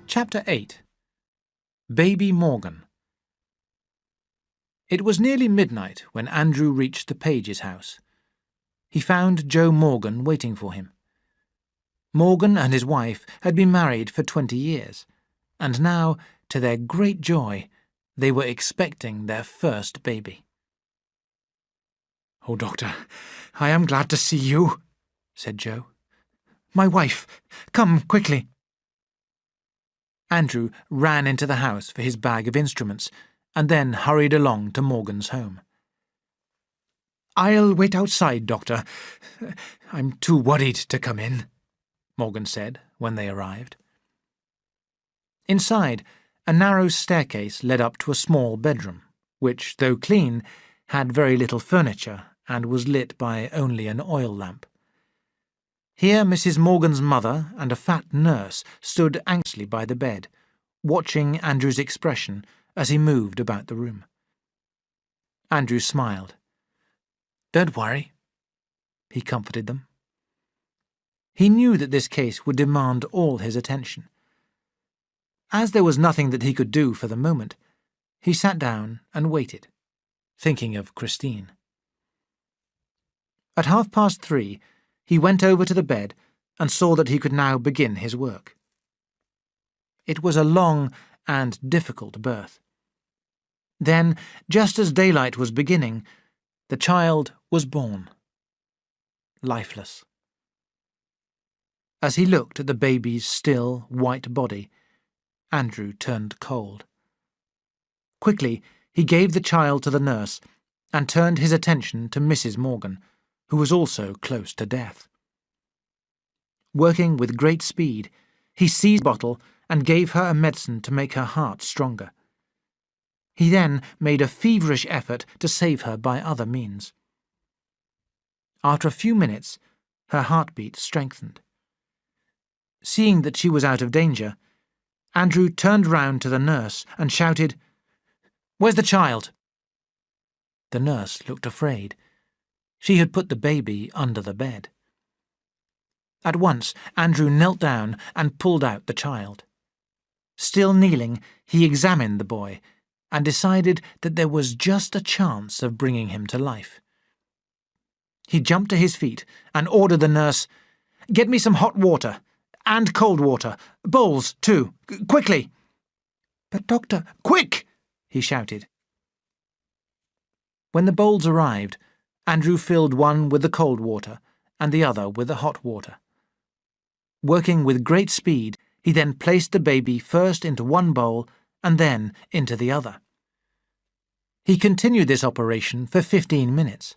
Chapter 8. Baby Morgan. It was nearly midnight when Andrew reached the Page's house. He found Joe Morgan waiting for him. Morgan and his wife had been married for 20 years, and now, to their great joy, they were expecting their first baby. "Oh, Doctor, I am glad to see you," said Joe. "My wife, come quickly." Andrew ran into the house for his bag of instruments, and then hurried along to Morgan's home. "I'll wait outside, Doctor. I'm too worried to come in," Morgan said when they arrived. Inside, a narrow staircase led up to a small bedroom, which, though clean, had very little furniture and was lit by only an oil lamp. Here Mrs. Morgan's mother and a fat nurse stood anxiously by the bed, watching Andrew's expression as he moved about the room. Andrew smiled. "Don't worry," he comforted them. He knew that this case would demand all his attention. As there was nothing that he could do for the moment, he sat down and waited, thinking of Christine. At 3:30, he went over to the bed and saw that he could now begin his work. It was a long and difficult birth. Then, just as daylight was beginning, the child was born, lifeless. As he looked at the baby's still, white body, Andrew turned cold. Quickly, he gave the child to the nurse and turned his attention to Mrs. Morgan, who was also close to death. Working with great speed, he seized a bottle and gave her a medicine to make her heart stronger. He then made a feverish effort to save her by other means. After a few minutes, her heartbeat strengthened. Seeing that she was out of danger, Andrew turned round to the nurse and shouted, "Where's the child?" The nurse looked afraid. She had put the baby under the bed. At once, Andrew knelt down and pulled out the child. Still kneeling, he examined the boy and decided that there was just a chance of bringing him to life. He jumped to his feet and ordered the nurse, "Get me some hot water, and cold water, bowls too, quickly." "But doctor—" "Quick!" he shouted. When the bowls arrived, Andrew filled one with the cold water and the other with the hot water. Working with great speed, he then placed the baby first into one bowl and then into the other. He continued this operation for 15 minutes,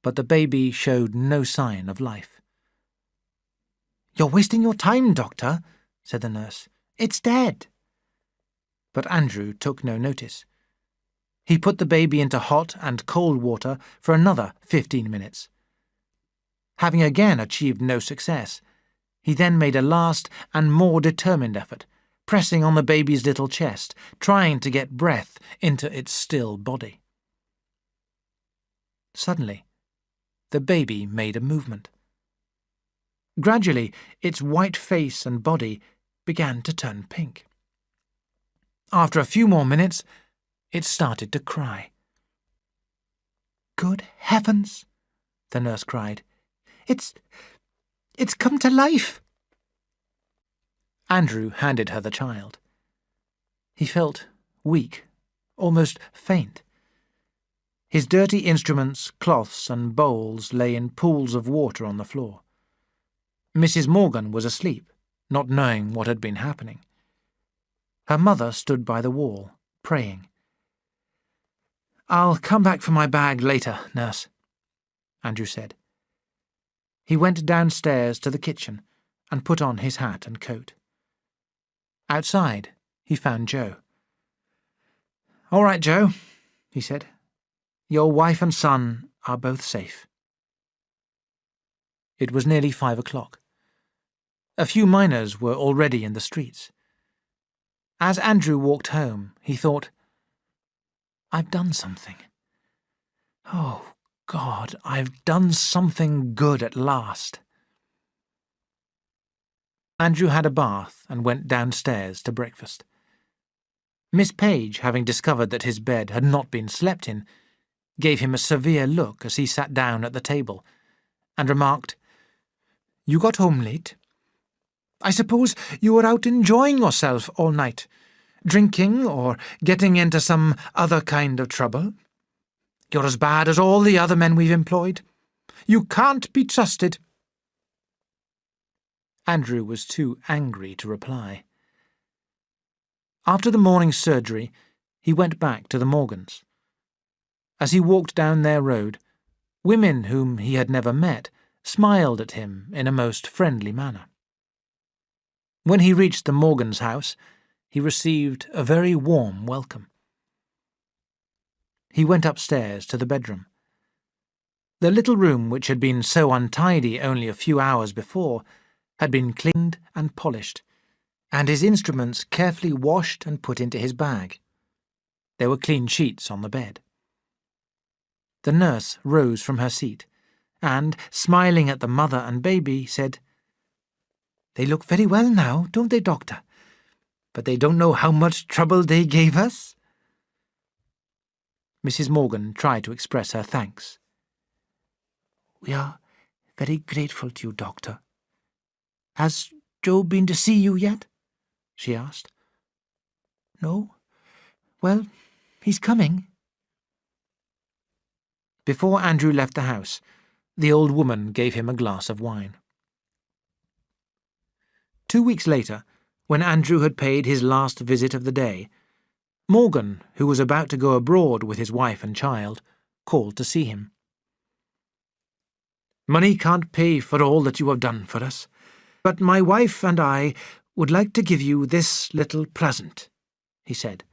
but the baby showed no sign of life. "You're wasting your time, Doctor," said the nurse. "It's dead." But Andrew took no notice. He put the baby into hot and cold water for another 15 minutes. Having again achieved no success, he then made a last and more determined effort, pressing on the baby's little chest, trying to get breath into its still body. Suddenly, the baby made a movement. Gradually, its white face and body began to turn pink. After a few more minutes, it started to cry. "Good heavens!" the nurse cried. It's come to life!" Andrew handed her the child. He felt weak, almost faint. His dirty instruments, cloths and bowls lay in pools of water on the floor. Mrs. Morgan was asleep, not knowing what had been happening. Her mother stood by the wall, praying. "I'll come back for my bag later, nurse," Andrew said. He went downstairs to the kitchen and put on his hat and coat. Outside, he found Joe. "All right, Joe," he said. "Your wife and son are both safe." It was nearly 5 o'clock. A few miners were already in the streets. As Andrew walked home, he thought, "I've done something. Oh, God, I've done something good at last." Andrew had a bath and went downstairs to breakfast. Miss Page, having discovered that his bed had not been slept in, gave him a severe look as he sat down at the table, and remarked, "You got home late. I suppose you were out enjoying yourself all night, drinking or getting into some other kind of trouble. You're as bad as all the other men we've employed. You can't be trusted." Andrew was too angry to reply. After the morning surgery, he went back to the Morgans. As he walked down their road, women whom he had never met smiled at him in a most friendly manner. When he reached the Morgans' house, he received a very warm welcome. He went upstairs to the bedroom. The little room, which had been so untidy only a few hours before, had been cleaned and polished, and his instruments carefully washed and put into his bag. There were clean sheets on the bed. The nurse rose from her seat, and, smiling at the mother and baby, said, "They look very well now, don't they, Doctor? But they don't know how much trouble they gave us." Mrs. Morgan tried to express her thanks. "We are very grateful to you, Doctor. Has Joe been to see you yet?" she asked. "No. Well, he's coming." Before Andrew left the house, the old woman gave him a glass of wine. 2 weeks later, when Andrew had paid his last visit of the day, Morgan, who was about to go abroad with his wife and child, called to see him. "Money can't pay for all that you have done for us, but my wife and I would like to give you this little present," he said,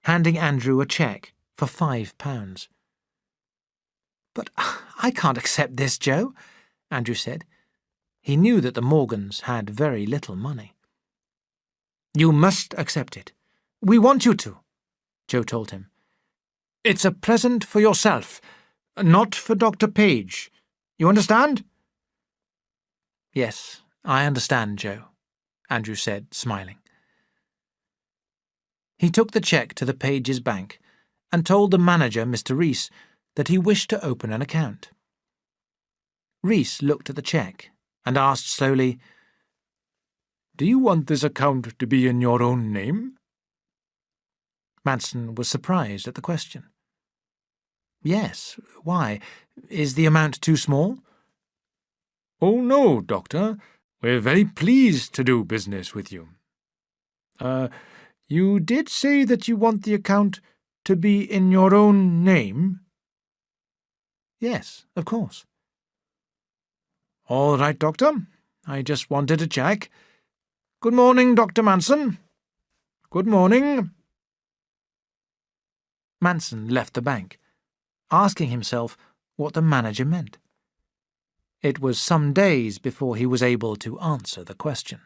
handing Andrew a cheque for £5. "But I can't accept this, Joe," Andrew said. He knew that the Morgans had very little money. "You must accept it. We want you to," Joe told him. "It's a present for yourself, not for Dr. Page. You understand?" "Yes, I understand, Joe," Andrew said, smiling. He took the cheque to the Pages' bank and told the manager, Mr. Rees, that he wished to open an account. Rees looked at the cheque and asked slowly, "Do you want this account to be in your own name?" Manson was surprised at the question. "Yes, why? Is the amount too small?" "Oh, no, Doctor. We're very pleased to do business with you. You did say that you want the account to be in your own name?" "Yes, of course." "All right, Doctor. I just wanted to check. Good morning, Dr. Manson. Good morning." Manson left the bank, asking himself what the manager meant. It was some days before he was able to answer the question.